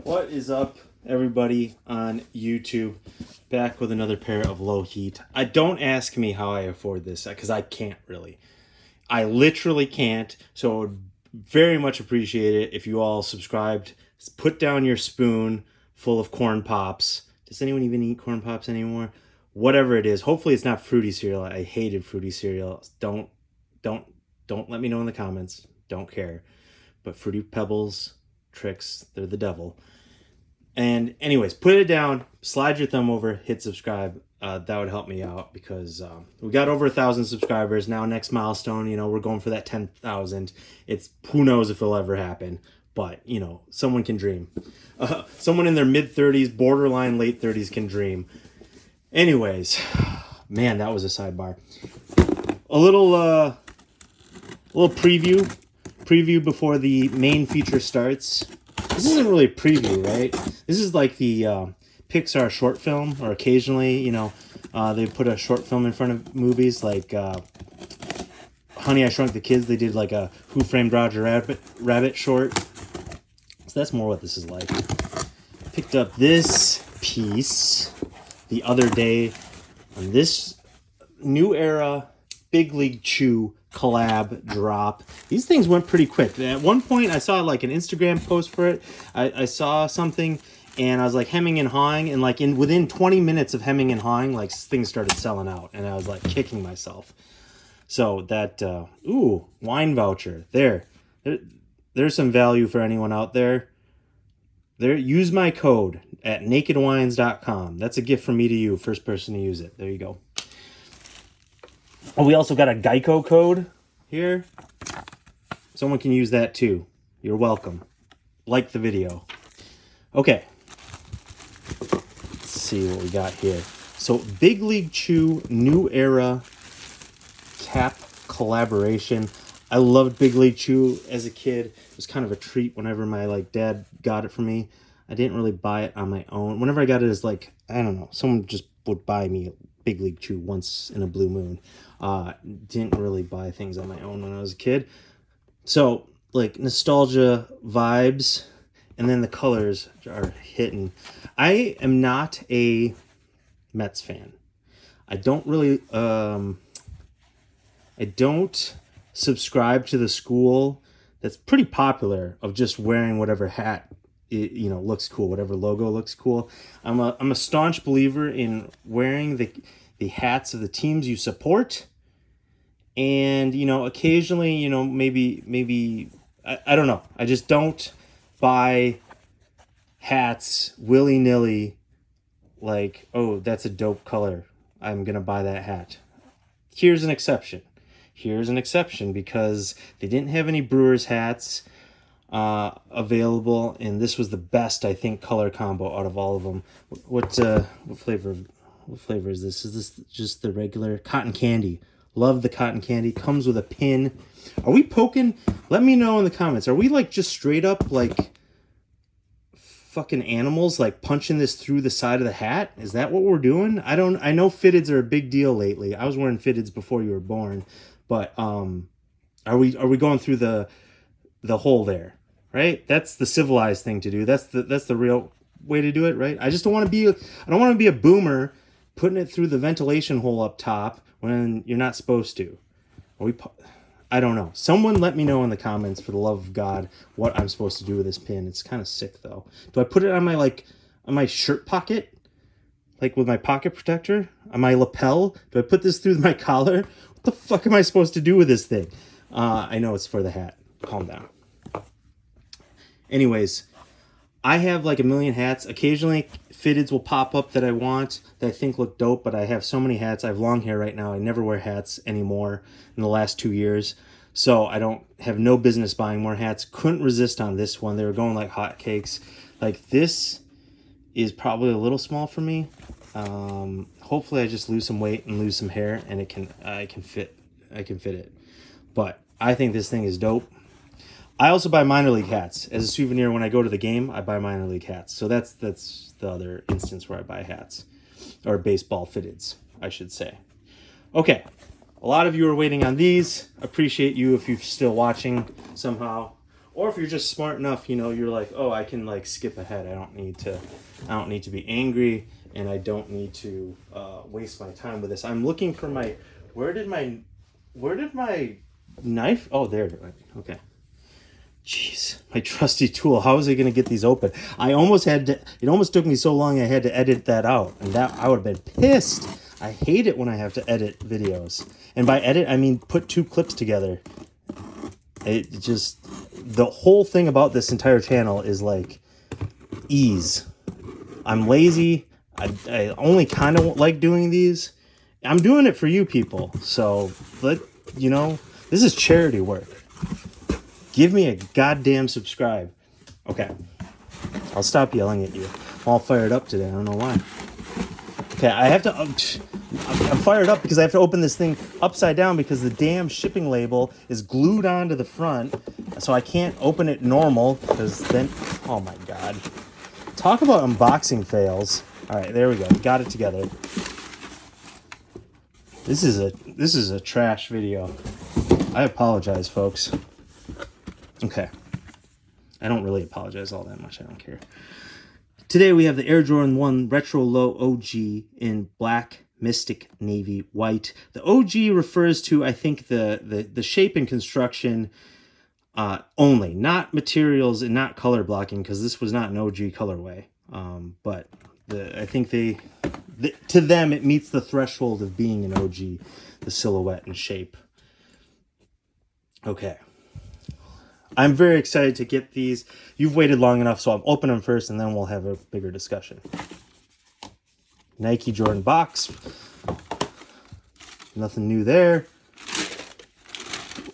What is up, everybody on YouTube? Back with another pair of Lowheat. Don't ask me how I afford this, because I can't really. I literally can't, so I would very much appreciate it if you all subscribed. Put down your spoon full of corn pops. Does anyone even eat corn pops anymore? Whatever it is. Hopefully it's not fruity cereal. I hated fruity cereal. Don't let me know in the comments. Don't care. But Fruity Pebbles, Tricks, they're the devil. And anyways, put it down, slide your thumb over, hit subscribe. That would help me out because we got over 1,000 subscribers. Now next milestone, we're going for that 10,000. It's who knows if it'll ever happen, but someone can dream. Someone in their mid-30s, borderline late 30s can dream. Anyways, man, that was a sidebar. A little preview before the main feature starts. This isn't really a preview, right? This is like the Pixar short film, or occasionally, they put a short film in front of movies, like Honey, I Shrunk the Kids. They did like a Who Framed Roger Rabbit short. So that's more what this is like. Picked up this piece the other day on this New Era Big League Chew collab drop. These things went pretty quick. At one point I saw like an Instagram post for it. I saw something and I was like hemming and hawing, and like within 20 minutes of hemming and hawing, like things started selling out, and I was like kicking myself. So that wine voucher there's some value for anyone out there. Use my code at nakedwines.com. That's a gift from me to you, first person to use it. There you go. Oh, we also got a Geico code here. Someone can use that too. You're welcome. Like the video. Okay. Let's see what we got here. So, Big League Chew New Era cap collaboration. I loved Big League Chew as a kid. It was kind of a treat whenever my dad got it for me. I didn't really buy it on my own. Whenever I got it as I don't know, someone just would buy me Big League Chew once in a blue moon. Didn't really buy things on my own when I was a kid. So, nostalgia vibes, and then the colors are hitting. I am not a Mets fan. I don't really, I don't subscribe to the school that's pretty popular of just wearing whatever hat looks cool, whatever logo looks cool. I'm a staunch believer in wearing the hats of the teams you support. And, occasionally, maybe, I don't know. I just don't buy hats willy-nilly like, oh, that's a dope color, I'm going to buy that hat. Here's an exception. Because they didn't have any Brewers hats available, and this was the best, I think, color combo out of all of them. What flavor is this? Is this just the regular cotton candy? Love the cotton candy. Comes with a pin. Are we poking? Let me know in the comments. Are we just straight up fucking animals, punching this through the side of the hat? Is that what we're doing? I know fitteds are a big deal lately. I was wearing fitteds before you were born, but are we going through the hole there? Right? That's the civilized thing to do. That's the real way to do it, right? I don't want to be a boomer putting it through the ventilation hole up top when you're not supposed to. I don't know. Someone let me know in the comments, for the love of God, what I'm supposed to do with this pin. It's kind of sick though. Do I put it on my shirt pocket? With my pocket protector? On my lapel? Do I put this through my collar? What the fuck am I supposed to do with this thing? I know it's for the hat. Calm down. Anyways, I have a million hats. Occasionally, fitteds will pop up that I want, that I think look dope, but I have so many hats. I have long hair right now. I never wear hats anymore in the last 2 years. So I don't have no business buying more hats. Couldn't resist on this one. They were going like hotcakes. This is probably a little small for me. Hopefully I just lose some weight and lose some hair, and I can fit it. But I think this thing is dope. I also buy minor league hats as a souvenir. When I go to the game, I buy minor league hats. So that's the other instance where I buy hats, or baseball fitteds, I should say. Okay, a lot of you are waiting on these. Appreciate you if you're still watching somehow. Or if you're just smart enough, you know, you're like, oh, I can like skip ahead. I don't need to be angry, and I don't need to waste my time with this. I'm looking for my, where did my knife? Oh, there. Okay. Jeez, my trusty tool. How was I going to get these open? I almost had to, it almost took me so long I had to edit that out. And that, I would have been pissed. I hate it when I have to edit videos. And by edit, I mean put two clips together. It just, the whole thing about this entire channel is like ease. I'm lazy. I only kind of like doing these. I'm doing it for you people. So, you know, this is charity work. Give me a goddamn subscribe. Okay. I'll stop yelling at you. I'm all fired up today. I don't know why. Okay, I have to... I'm fired up because I have to open this thing upside down because the damn shipping label is glued onto the front. So I can't open it normal because then... Oh my god. Talk about unboxing fails. Alright, there we go. Got it together. This is a trash video. I apologize, folks. Okay. I don't really apologize all that much. I don't care. Today we have the Air Jordan 1 Retro Low OG in black, mystic, navy, white. The OG refers to, I think, the shape and construction only, not materials and not color blocking, because this was not an OG colorway. But I think to them it meets the threshold of being an OG, the silhouette and shape. Okay. I'm very excited to get these. You've waited long enough, so I'll open them first, and then we'll have a bigger discussion. Nike Jordan box. Nothing new there.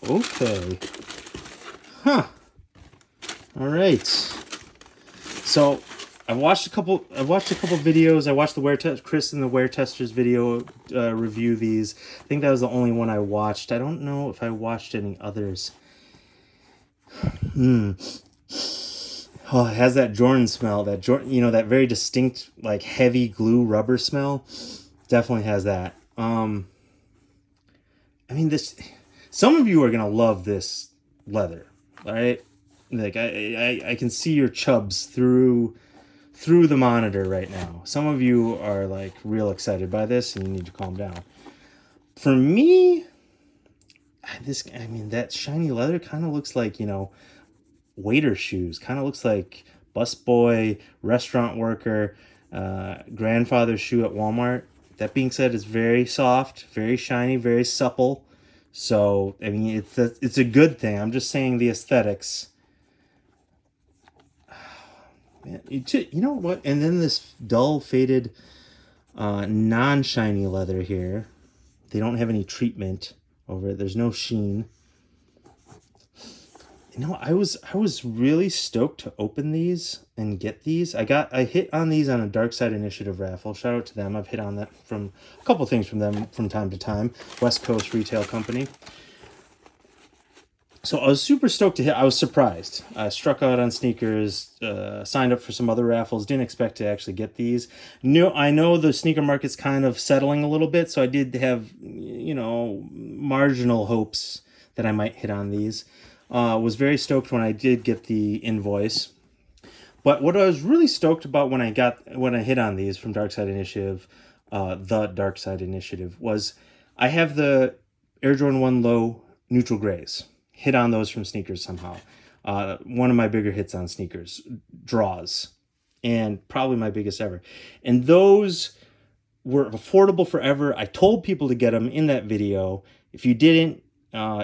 Okay. Huh. All right. So I've watched a couple videos. I watched the Chris and the Wear Testers video review these. I think that was the only one I watched. I don't know if I watched any others. Oh, it has that Jordan smell. That Jordan, you know, that very distinct, like heavy glue rubber smell. Definitely has that. I mean, some of you are gonna love this leather, all right? Like I can see your chubs through the monitor right now. Some of you are like real excited by this, and you need to calm down. For me, that shiny leather kind of looks like, you know, waiter shoes. Kind of looks like busboy, restaurant worker, grandfather shoe at Walmart. That being said, it's very soft, very shiny, very supple. So, I mean, it's a good thing. I'm just saying the aesthetics. Man, you know what? And then this dull, faded, non-shiny leather here. They don't have any treatment over it. There's no sheen. You know, I was really stoked to open these and get these. I hit on these on a Dark Side Initiative raffle. Shout out to them. I've hit on that from a couple things from them from time to time. West Coast retail company. So I was super stoked to hit. I was surprised. I struck out on sneakers, signed up for some other raffles. Didn't expect to actually get these. I know the sneaker market's kind of settling a little bit, so I did have, you know, marginal hopes that I might hit on these. Was very stoked when I did get the invoice. But what I was really stoked about when I hit on these from Dark Side Initiative, the Dark Side Initiative, was I have the Air Jordan 1 Low neutral grays. Hit on those from sneakers somehow. One of my bigger hits on sneakers, draws, and probably my biggest ever. And those were affordable forever. I told people to get them in that video. If you didn't,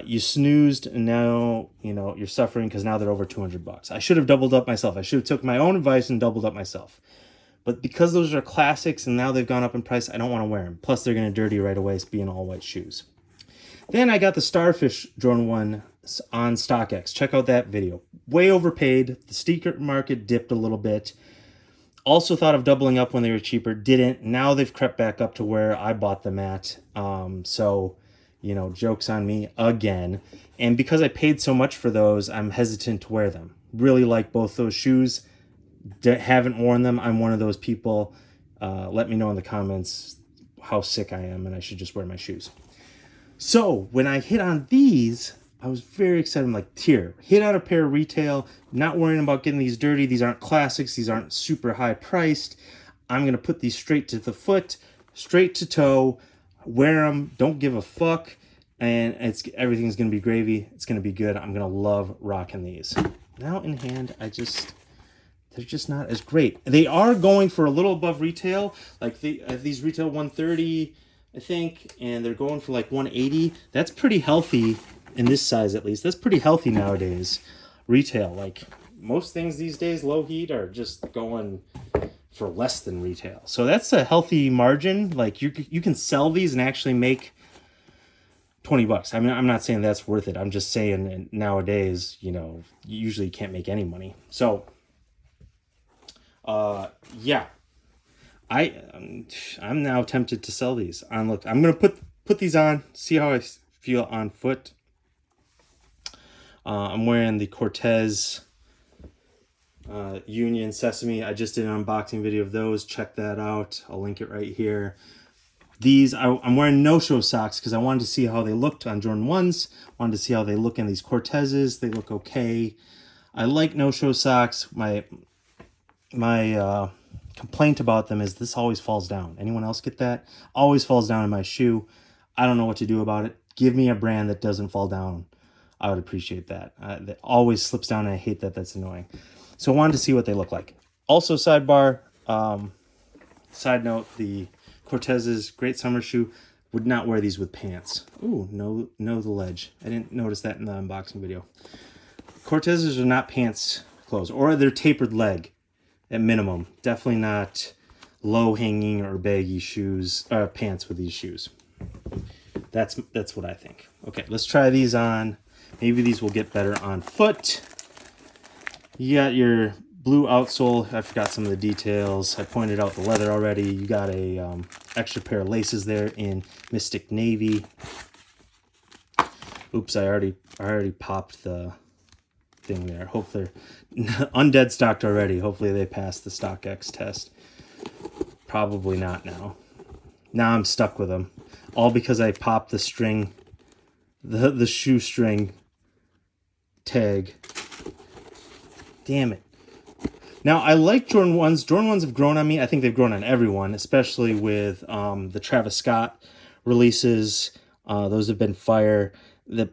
you snoozed, and now, you know, you're suffering because now they're over $200. I should have doubled up myself. I should have took my own advice and doubled up myself. But because those are classics and now they've gone up in price, I don't want to wear them. Plus, they're going to dirty right away being all white shoes. Then I got the Starfish Jordan 1 on StockX. Check out that video. Way overpaid. The sneaker market dipped a little bit. Also thought of doubling up when they were cheaper. Didn't. Now they've crept back up to where I bought them at. So, you know, joke's on me again. And because I paid so much for those, I'm hesitant to wear them. Really like both those shoes. Haven't worn them. I'm one of those people. Let me know in the comments how sick I am and I should just wear my shoes. So when I hit on these, I was very excited. I'm like, here, hit on a pair of retail, not worrying about getting these dirty. These aren't classics. These aren't super high priced. I'm going to put these straight to the foot, straight to toe, wear them, don't give a fuck. And everything's going to be gravy. It's going to be good. I'm going to love rocking these. Now in hand, they're just not as great. They are going for a little above retail. Like these retail 130, I think, and they're going for like 180. That's pretty healthy in this size, at least. That's pretty healthy nowadays. Retail, like most things these days, Lowheat are just going for less than retail. So that's a healthy margin. Like you can sell these and actually make $20. I mean, I'm not saying that's worth it. I'm just saying nowadays, you usually can't make any money. So, yeah, I'm now tempted to sell these. I'm gonna put these on, see how I feel on foot. I'm wearing the Cortez Union Sesame. I just did an unboxing video of those. Check that out. I'll link it right here. These, I'm wearing no-show socks because I wanted to see how they looked on Jordan 1s. Wanted to see how they look in these Cortezes. They look okay. I like no-show socks. My complaint about them is this always falls down. Anyone else get that? Always falls down in my shoe. I don't know what to do about it. Give me a brand that doesn't fall down. I would appreciate that. That always slips down, and I hate that. That's annoying. So I wanted to see what they look like. Also, sidebar, side note, the Cortez's great summer shoe. Would not wear these with pants. Ooh, no, the ledge. I didn't notice that in the unboxing video. Cortez's are not pants clothes, or they're tapered leg at minimum. Definitely not low hanging or baggy shoes, pants with these shoes. That's what I think. Okay, let's try these on. Maybe these will get better on foot. You got your blue outsole. I forgot some of the details. I pointed out the leather already. You got a extra pair of laces there in Mystic Navy. Oops, I already popped the thing there. Hope they're undead stocked already. Hopefully they passed the StockX test. Probably not now. Now I'm stuck with them. All because I popped the string, the shoestring tag. Damn it. Now, I like Jordan 1s. Jordan 1s have grown on me. I think they've grown on everyone, especially with the Travis Scott releases. Those have been fire.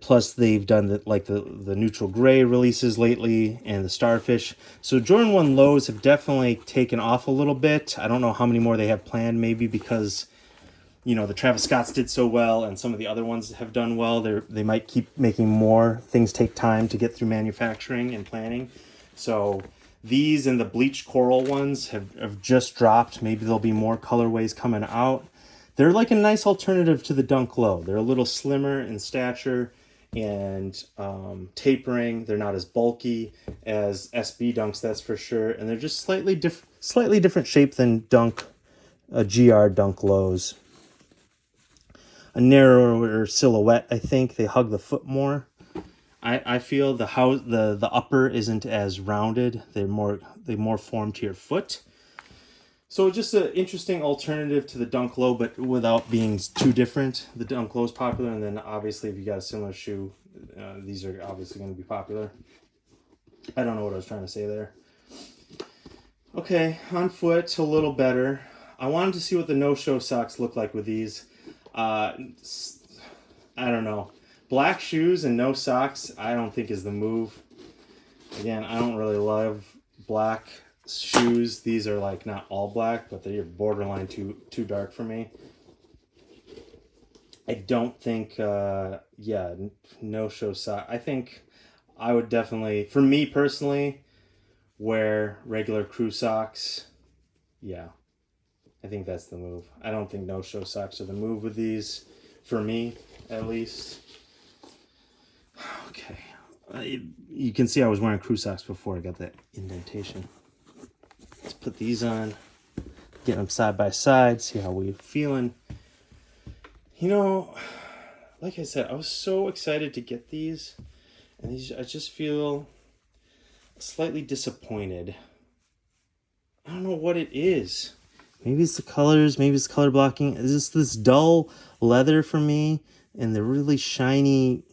Plus, they've done the neutral gray releases lately and the Starfish. So Jordan 1 lows have definitely taken off a little bit. I don't know how many more they have planned, maybe because the Travis Scotts did so well and some of the other ones have done well. They might keep making more. Things take time to get through manufacturing and planning. So these and the bleached coral ones have just dropped. Maybe there'll be more colorways coming out. They're like a nice alternative to the Dunk Low. They're a little slimmer in stature and tapering. They're not as bulky as SB Dunks, that's for sure. And they're just slightly different shape than GR Dunk Lows. A narrower silhouette, I think. They hug the foot more. I feel the upper isn't as rounded. They more form to your foot. So just an interesting alternative to the Dunk Low, but without being too different. The Dunk Low is popular, and then obviously if you got a similar shoe, these are obviously going to be popular. I don't know what I was trying to say there. Okay, on foot, a little better. I wanted to see what the no-show socks look like with these. I don't know. Black shoes and no socks, I don't think is the move. Again, I don't really love black shoes. These are like not all black, but they're borderline too dark for me. I don't think, no show sock. I think I would definitely, for me personally, wear regular crew socks. Yeah, I think that's the move. I don't think no show socks are the move with these, for me at least. Okay, you can see I was wearing crew socks before I got that indentation. Let's put these on, get them side by side, see how we're feeling. Like I said, I was so excited to get these, and I just feel slightly disappointed. I don't know what it is. Maybe it's the colors, maybe it's color blocking. Is this dull leather for me, and the really shiny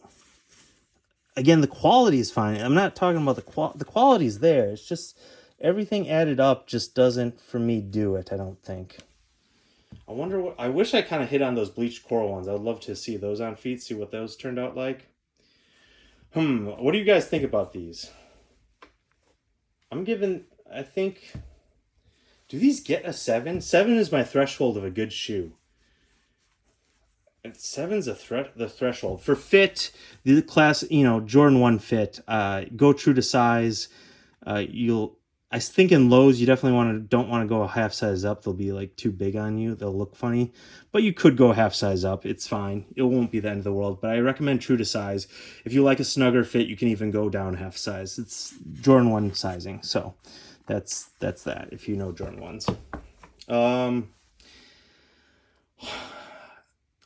again, the quality is fine. I'm not talking about the quality's there. It's just everything added up just doesn't for me do it. I don't think. I wonder what. I wish I kind of hit on those bleached coral ones. I would love to see those on feet. See what those turned out like. What do you guys think about these? I'm giving. I think. Do these get a 7? 7 is my threshold of a good shoe. And 7's the threshold for fit. The class, Jordan 1 fit. Go true to size. I think in lows you definitely don't want to go a half size up. They'll be like too big on you. They'll look funny. But you could go a half size up. It's fine. It won't be the end of the world. But I recommend true to size. If you like a snugger fit, you can even go down half size. It's Jordan 1 sizing. So that's that. If you know Jordan 1s.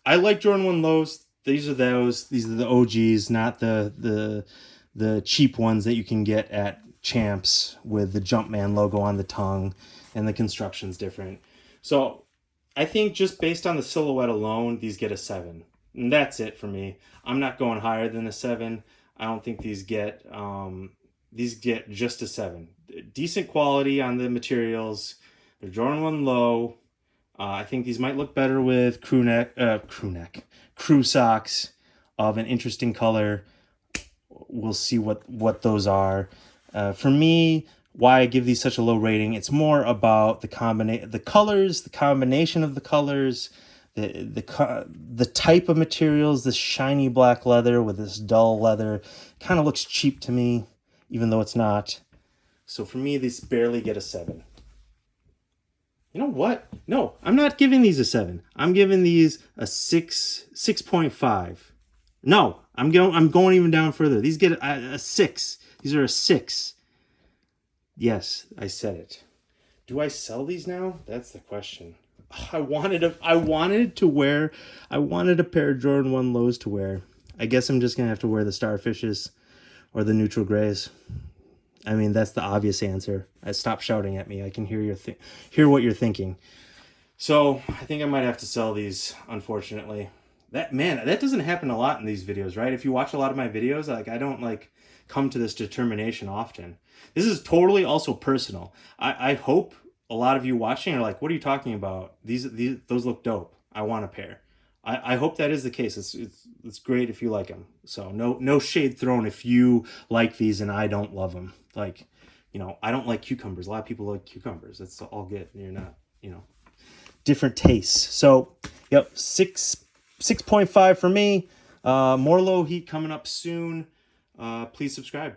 I like Jordan 1 lows. These are those. These are the OGs, not the cheap ones that you can get at Champs with the Jumpman logo on the tongue, and the construction's different. So I think just based on the silhouette alone, these get a 7. And that's it for me. I'm not going higher than a 7. I don't think these get just a 7. Decent quality on the materials. They're Jordan 1 low. I think these might look better with crew socks of an interesting color. We'll see what those are. For me, why I give these such a low rating, it's more about the colors, the combination of the colors, the type of materials. This shiny black leather with this dull leather kind of looks cheap to me, even though it's not. So for me, these barely get a 7. You know what? No, I'm not giving these a 7. I'm giving these a 6.5. No, I'm going even down further. These get a 6. These are a 6. Yes, I said it. Do I sell these now? That's the question. I wanted a pair of Jordan 1 lows to wear. I guess I'm just going to have to wear the Starfishes or the neutral grays. I mean, that's the obvious answer. Stop shouting at me. I can hear hear what you're thinking. So I think I might have to sell these, unfortunately. That doesn't happen a lot in these videos, right? If you watch a lot of my videos, I don't come to this determination often. This is totally also personal. I hope a lot of you watching are like, what are you talking about? Those look dope. I want a pair. I hope that is the case. It's great if you like them. So no shade thrown if you like these and I don't love them. I don't like cucumbers. A lot of people like cucumbers. That's all good. You're not, different tastes. So, yep, 6.5 for me. More Lowheat coming up soon. Please subscribe.